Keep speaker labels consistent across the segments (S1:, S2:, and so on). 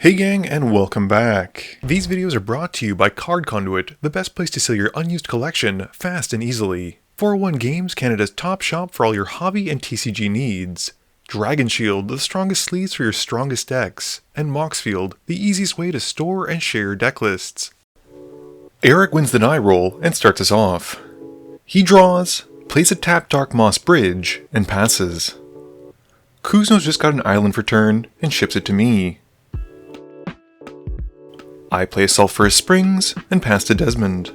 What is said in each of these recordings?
S1: Hey gang, and welcome back. These videos are brought to you by Card Conduit, the best place to sell your unused collection fast and easily. 401 Games, Canada's top shop for all your hobby and TCG needs. Dragon Shield, the strongest sleeves for your strongest decks. And Moxfield, the easiest way to store and share your deck lists. Eric wins the die roll and starts us off. He draws, plays a tapped Dark Moss Bridge, and passes. Kuzno's just got an island for turn and ships it to me. I play a Sulphurous Springs and pass to Desmond.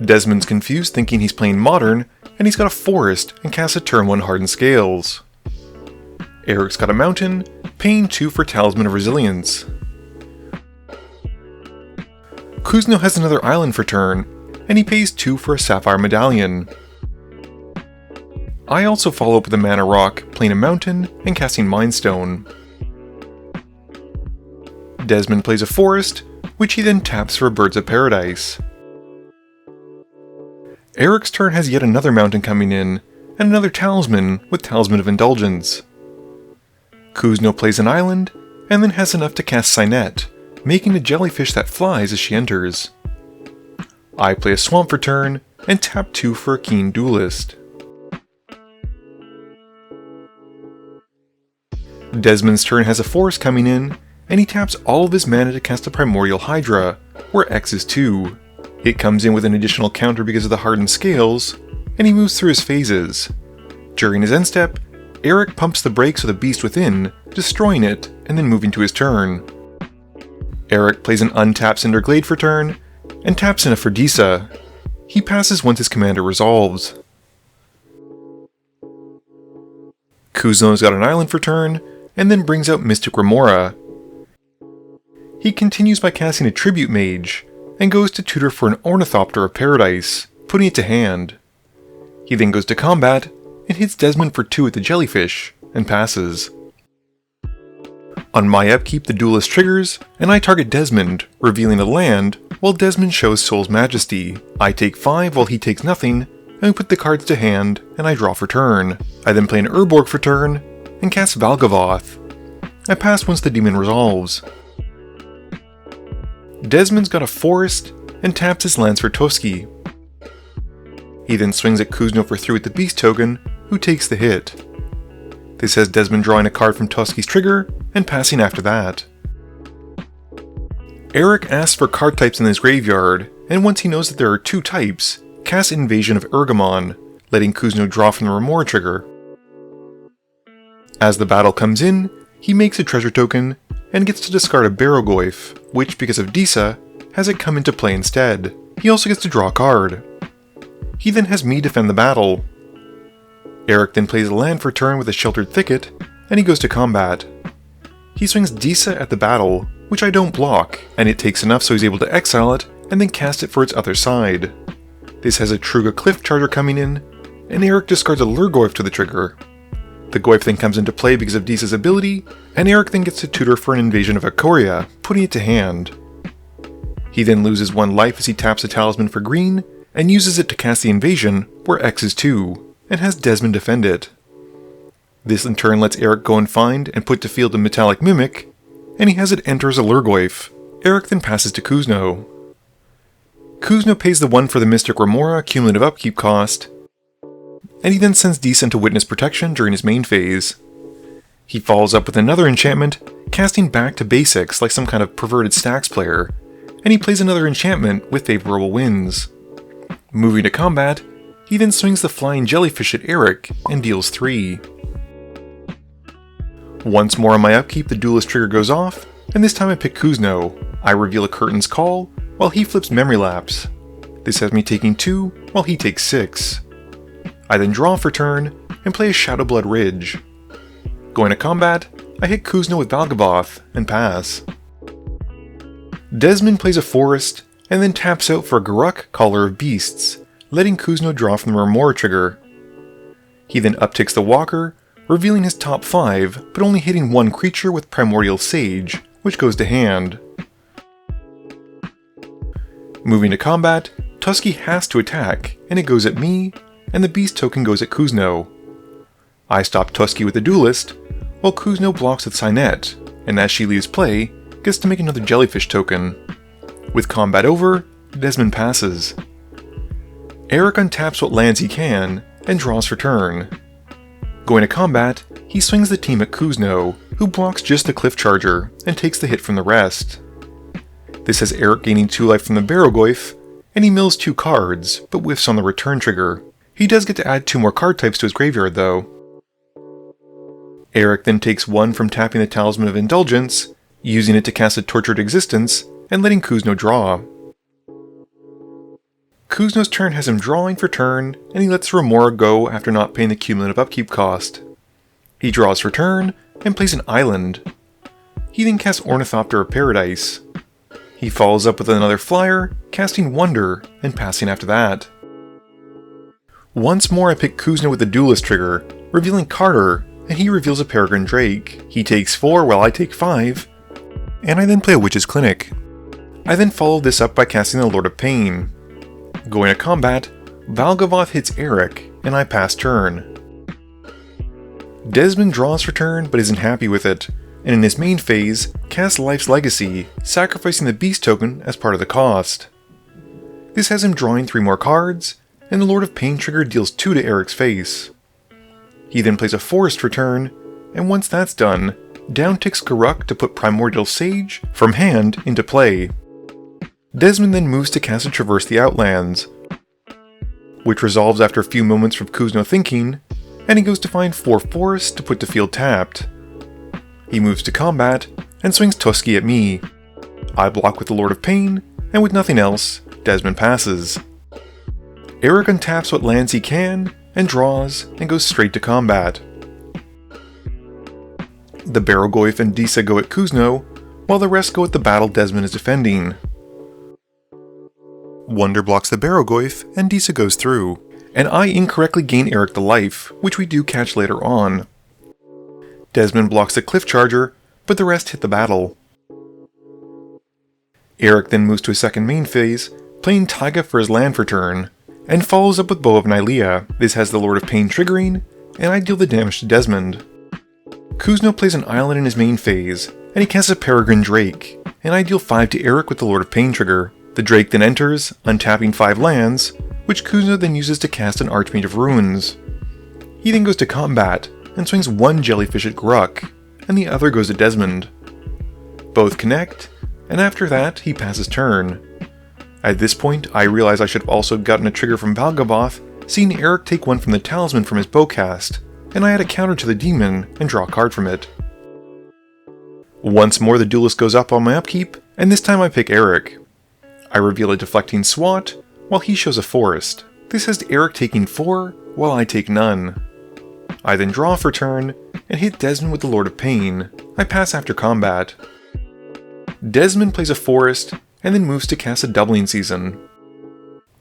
S1: Desmond's confused, thinking he's playing Modern, and he's got a Forest and casts a turn 1 Hardened Scales. Eric's got a Mountain, paying 2 for Talisman of Resilience. Kuzno has another island for turn, and he pays 2 for a Sapphire Medallion. I also follow up with a Mana Rock, playing a Mountain and casting Mind Stone. Desmond plays a Forest, which he then taps for Birds of Paradise. Eric's turn has yet another Mountain coming in, and another Talisman with Talisman of Indulgence. Kuzno plays an island, and then has enough to cast Cynette, making a jellyfish that flies as she enters. I play a Swamp for turn, and tap 2 for a Keen Duelist. Desmond's turn has a Forest coming in, and he taps all of his mana to cast a Primordial Hydra, where X is 2. It comes in with an additional counter because of the Hardened Scales, and he moves through his phases. During his end step, Eric pumps the brakes with a Beast Within, destroying it, and then moving to his turn. Eric plays an untapped Cinderglade for turn, and taps enough for Disa. He passes once his commander resolves. Kuzno's got an island for turn, and then brings out Mystic Remora. He continues by casting a Tribute Mage, and goes to tutor for an Ornithopter of Paradise, putting it to hand. He then goes to combat, and hits Desmond for 2 at the Jellyfish, and passes. On my upkeep, the Duelist triggers, and I target Desmond, revealing a land, while Desmond shows Soul's Majesty. I take 5 while he takes nothing, and we put the cards to hand, and I draw for turn. I then play an Urborg for turn, and cast Valgavoth. I pass once the demon resolves. Desmond's got a Forest, and taps his lands for Toski. He then swings at Kuzno for 3 with the Beast token, who takes the hit. This has Desmond drawing a card from Toski's trigger, and passing after that. Eric asks for card types in his graveyard, and once he knows that there are 2 types, casts Invasion of Urgamon, letting Kuzno draw from the Remora trigger. As the battle comes in, he makes a treasure token, and gets to discard a Barrogoyf, which, because of Disa, has it come into play instead. He also gets to draw a card. He then has me defend the battle. Eric then plays a land for turn with a Sheltered Thicket, and he goes to combat. He swings Disa at the battle, which I don't block, and it takes enough so he's able to exile it, and then cast it for its other side. This has a Truga Cliff Charger coming in, and Eric discards a Lurgoyf to the trigger. The Goyf then comes into play because of Disa's ability, and Eric then gets to tutor for an Invasion of Ikoria, putting it to hand. He then loses 1 life as he taps a Talisman for green, and uses it to cast the Invasion, where X is 2, and has Desmond defend it. This in turn lets Eric go and find and put to field a Metallic Mimic, and he has it enter as a Lurgoyf. Eric then passes to Kuzno. Kuzno pays the 1 for the Mystic Remora cumulative upkeep cost, and he then sends Disa into Witness Protection during his main phase. He follows up with another enchantment, casting back to basics like some kind of perverted stacks player, and he plays another enchantment with favorable winds. Moving to combat, he then swings the Flying Jellyfish at Eric and deals 3. Once more on my upkeep, the Duelist trigger goes off, and this time I pick Kuzno. I reveal a Curtain's Call, while he flips Memory Lapse. This has me taking 2, while he takes 6. I then draw for turn, and play a Shadowblood Ridge. Going to combat, I hit Kuzno with Valgavoth, and pass. Desmond plays a Forest, and then taps out for a Garruk, Caller of Beasts, letting Kuzno draw from the Remora trigger. He then upticks the Walker, revealing his top 5, but only hitting 1 creature with Primordial Sage, which goes to hand. Moving to combat, Toski has to attack, and it goes at me, and the Beast token goes at Kuzno. I stop Toski with the Duelist, while Kuzno blocks with Cynette, and as she leaves play, gets to make another jellyfish token. With combat over, Desmond passes. Eric untaps what lands he can, and draws for turn. Going to combat, he swings the team at Kuzno, who blocks just the Cliff Charger, and takes the hit from the rest. This has Eric gaining 2 life from the Barogoyf, and he mills 2 cards, but whiffs on the return trigger. He does get to add 2 more card types to his graveyard though. Eric then takes 1 from tapping the Talisman of Indulgence, using it to cast a Tortured Existence, and letting Kuzno draw. Kuzno's turn has him drawing for turn, and he lets Remora go after not paying the cumulative upkeep cost. He draws for turn, and plays an island. He then casts Ornithopter of Paradise. He follows up with another flyer, casting Wonder, and passing after that. Once more I pick Kuzno with the Duelist trigger, revealing Carter, and he reveals a Peregrine Drake. He takes 4 while I take 5, and I then play a Witch's Clinic. I then follow this up by casting the Lord of Pain. Going to combat, Valgavoth hits Eric, and I pass turn. Desmond draws for turn but isn't happy with it, and in his main phase, casts Life's Legacy, sacrificing the Beast token as part of the cost. This has him drawing 3 more cards, and the Lord of Pain trigger deals 2 to Eric's face. He then plays a Forest for turn, and once that's done, down ticks Garruk to put Primordial Sage from hand into play. Desmond then moves to cast a Traverse the Outlands, which resolves after a few moments from Kuzno thinking, and he goes to find 4 forests to put to field tapped. He moves to combat, and swings Toski at me. I block with the Lord of Pain, and with nothing else, Desmond passes. Eric untaps what lands he can, and draws, and goes straight to combat. The Barogoyf and Disa go at Kuzno, while the rest go at the battle Desmond is defending. Wonder blocks the Barogoyf, and Disa goes through, and I incorrectly gain Eric the life, which we do catch later on. Desmond blocks the Cliff Charger, but the rest hit the battle. Eric then moves to his second main phase, playing Taiga for his land for turn, and follows up with Bow of Nylea. This has the Lord of Pain triggering, and I deal the damage to Desmond. Kuzno plays an island in his main phase, and he casts a Peregrine Drake, and I deal 5 to Eric with the Lord of Pain trigger. The Drake then enters, untapping 5 lands, which Kuzno then uses to cast an Archmage of Ruins. He then goes to combat, and swings 1 jellyfish at Garruk, and the other goes to Desmond. Both connect, and after that, he passes turn. At this point, I realize I should have also gotten a trigger from Valgavoth, seeing Eric take 1 from the Talisman from his bowcast, and I add a counter to the demon and draw a card from it. Once more the Duelist goes up on my upkeep, and this time I pick Eric. I reveal a Deflecting Swat, while he shows a Forest. This has Eric taking 4, while I take none. I then draw for turn, and hit Desmond with the Lord of Pain. I pass after combat. Desmond plays a Forest, and then moves to cast a Doubling Season.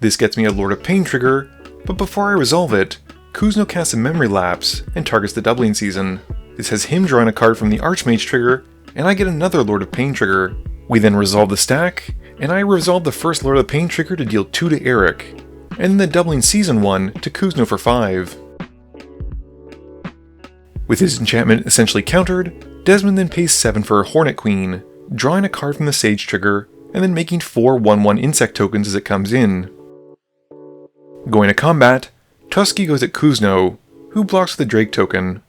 S1: This gets me a Lord of Pain trigger, but before I resolve it, Kuzno casts a Memory Lapse, and targets the Doubling Season. This has him drawing a card from the Archmage trigger, and I get another Lord of Pain trigger. We then resolve the stack, and I resolve the first Lord of Pain trigger to deal 2 to Eric, and then the Doubling Season one to Kuzno for 5. With his enchantment essentially countered, Desmond then pays 7 for a Hornet Queen, drawing a card from the Sage trigger, and then making 4 1/1 insect tokens as it comes in. Going to combat, Toski goes at Kuzno, who blocks the Drake token.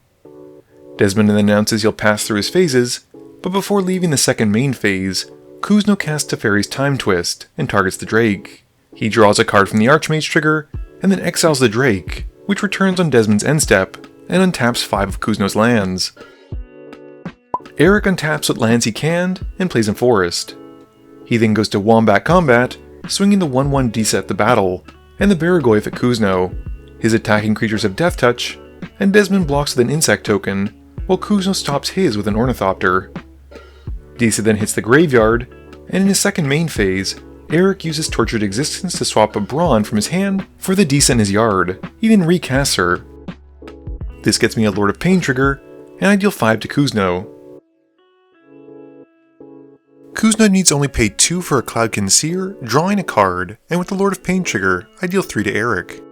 S1: Desmond then announces he'll pass through his phases, but before leaving the second main phase, Kuzno casts Teferi's Time Twist and targets the Drake. He draws a card from the Archmage trigger, and then exiles the Drake, which returns on Desmond's end step, and untaps 5 of Kuzno's lands. Eric untaps what lands he can, and plays in Forest. He then goes to Wombat combat, swinging the 1/1 Disa at the battle, and the Barogoyf at Kuzno. His attacking creatures have Death Touch, and Desmond blocks with an Insect token, while Kuzno stops his with an Ornithopter. Disa then hits the graveyard, and in his second main phase, Eric uses Tortured Existence to swap a Brawn from his hand for the Disa in his yard. He then recasts her. This gets me a Lord of Pain trigger, and I deal 5 to Kuzno. Kuzno needs only pay 2 for a Cloudkin Seer, drawing a card, and with the Lord of Pain trigger, I deal 3 to Eric.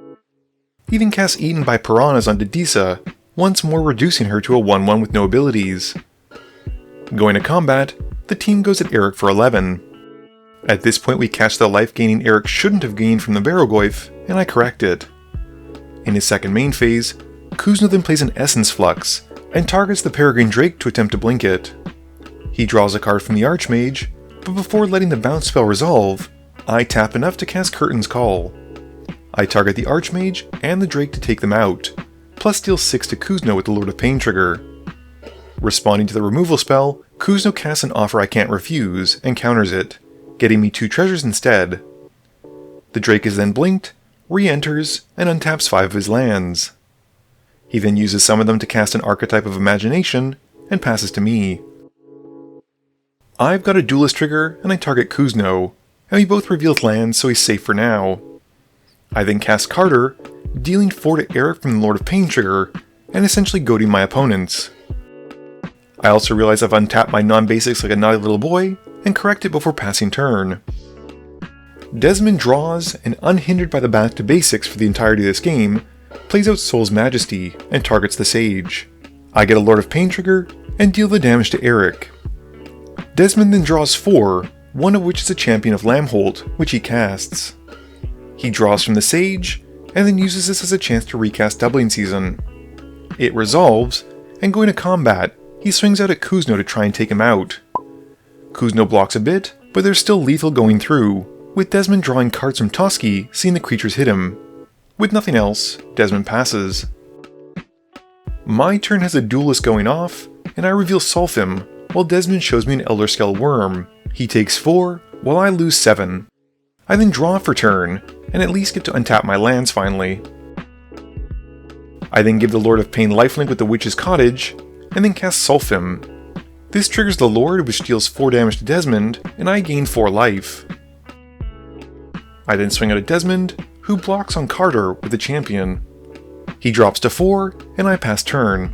S1: He then casts Eaten by Piranhas onto Disa, once more reducing her to a 1/1 with no abilities. Going to combat, the team goes at Eric for 11. At this point we catch the life gaining Eric shouldn't have gained from the Barogoyf, and I correct it. In his second main phase, Kuzno then plays an Essence Flux, and targets the Peregrine Drake to attempt to blink it. He draws a card from the Archmage, but before letting the bounce spell resolve, I tap enough to cast Curtain's Call. I target the Archmage and the Drake to take them out, plus deal 6 to Kuzno with the Lord of Pain trigger. Responding to the removal spell, Kuzno casts an offer I can't refuse and counters it, getting me 2 treasures instead. The Drake is then blinked, re-enters, and untaps 5 of his lands. He then uses some of them to cast an Archetype of Imagination, and passes to me. I've got a Duelist trigger, and I target Kuzno, and we both reveal lands so he's safe for now. I then cast Carter, dealing 4 to Eric from the Lord of Pain trigger, and essentially goading my opponents. I also realize I've untapped my non-basics like a naughty little boy, and correct it before passing turn. Desmond draws, and unhindered by the back to basics for the entirety of this game, plays out Soul's Majesty, and targets the Sage. I get a Lord of Pain trigger, and deal the damage to Eric. Desmond then draws 4, one of which is a Champion of Lamholt, which he casts. He draws from the Sage, and then uses this as a chance to recast Doubling Season. It resolves, and going to combat, he swings out at Kuzno to try and take him out. Kuzno blocks a bit, but there's still lethal going through, with Desmond drawing cards from Toski, seeing the creatures hit him. With nothing else, Desmond passes. My turn has a Duelist going off, and I reveal Sulfim, while Desmond shows me an Elder Scale Worm. He takes 4, while I lose 7. I then draw for turn, and at least get to untap my lands finally. I then give the Lord of Pain lifelink with the Witch's Cottage, and then cast Sulfim. This triggers the Lord, which deals 4 damage to Desmond, and I gain 4 life. I then swing out at Desmond, who blocks on Carter with the Champion. He drops to 4, and I pass turn.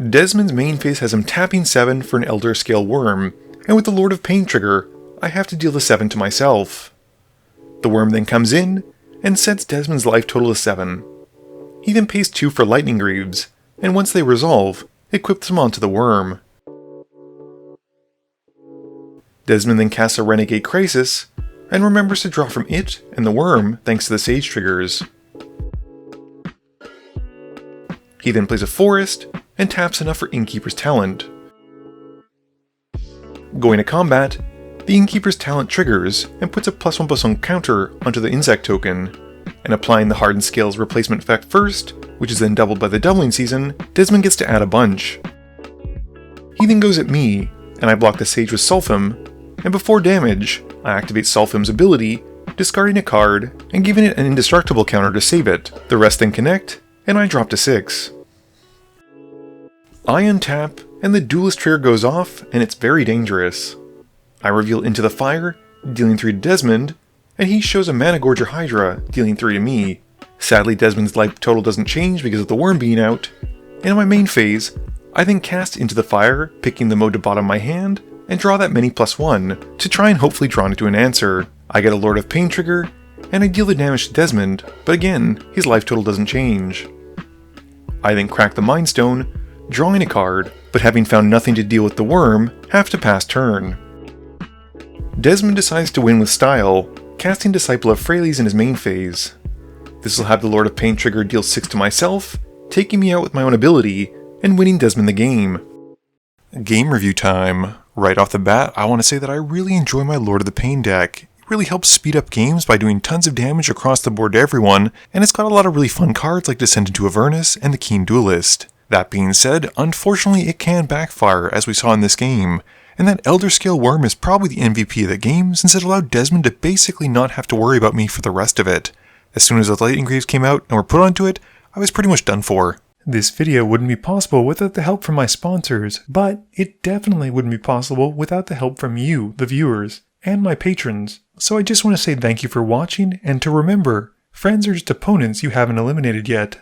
S1: Desmond's main phase has him tapping 7 for an Elder Scale Worm, and with the Lord of Pain trigger, I have to deal the 7 to myself. The Worm then comes in, and sets Desmond's life total to 7. He then pays 2 for Lightning Greaves, and once they resolve, equips them onto the Worm. Desmond then casts a Renegade Crisis, and remembers to draw from it and the Worm thanks to the Sage triggers. He then plays a Forest, and taps enough for Innkeeper's Talent. Going to combat, the Innkeeper's Talent triggers and puts a +1/+1 counter onto the Insect token, and applying the Hardened Scales replacement effect first, which is then doubled by the Doubling Season, Desmond gets to add a bunch. He then goes at me, and I block the Sage with Sulfim, and before damage, I activate Sulfim's ability, discarding a card, and giving it an indestructible counter to save it. The rest then connect, and I drop to 6. I untap, and the Duelist trigger goes off, and it's very dangerous. I reveal Into the Fire, dealing 3 to Desmond, and he shows a Managorger Hydra, dealing 3 to me. Sadly, Desmond's life total doesn't change because of the Worm being out, and in my main phase, I then cast Into the Fire, picking the mode to bottom my hand, and draw that many +1, to try and hopefully draw into an answer. I get a Lord of Pain trigger, and I deal the damage to Desmond, but again, his life total doesn't change. I then crack the Mind Stone, drawing a card, but having found nothing to deal with the Worm, have to pass turn. Desmond decides to win with style, casting Disciple of Freyalise in his main phase. This will have the Lord of Pain trigger deal 6 to myself, taking me out with my own ability, and winning Desmond the game. Game review time. Right off the bat, I want to say that I really enjoy my Lord of the Pain deck. It really helps speed up games by doing tons of damage across the board to everyone, and it's got a lot of really fun cards like Descent into Avernus and the Keen Duelist. That being said, unfortunately it can backfire, as we saw in this game, and that Elder Scale Worm is probably the MVP of the game since it allowed Desmond to basically not have to worry about me for the rest of it. As soon as the Lightning Greaves came out and were put onto it, I was pretty much done for. This video wouldn't be possible without the help from my sponsors, but it definitely wouldn't be possible without the help from you, the viewers, and my patrons. So I just want to say thank you for watching, and to remember, friends are just opponents you haven't eliminated yet.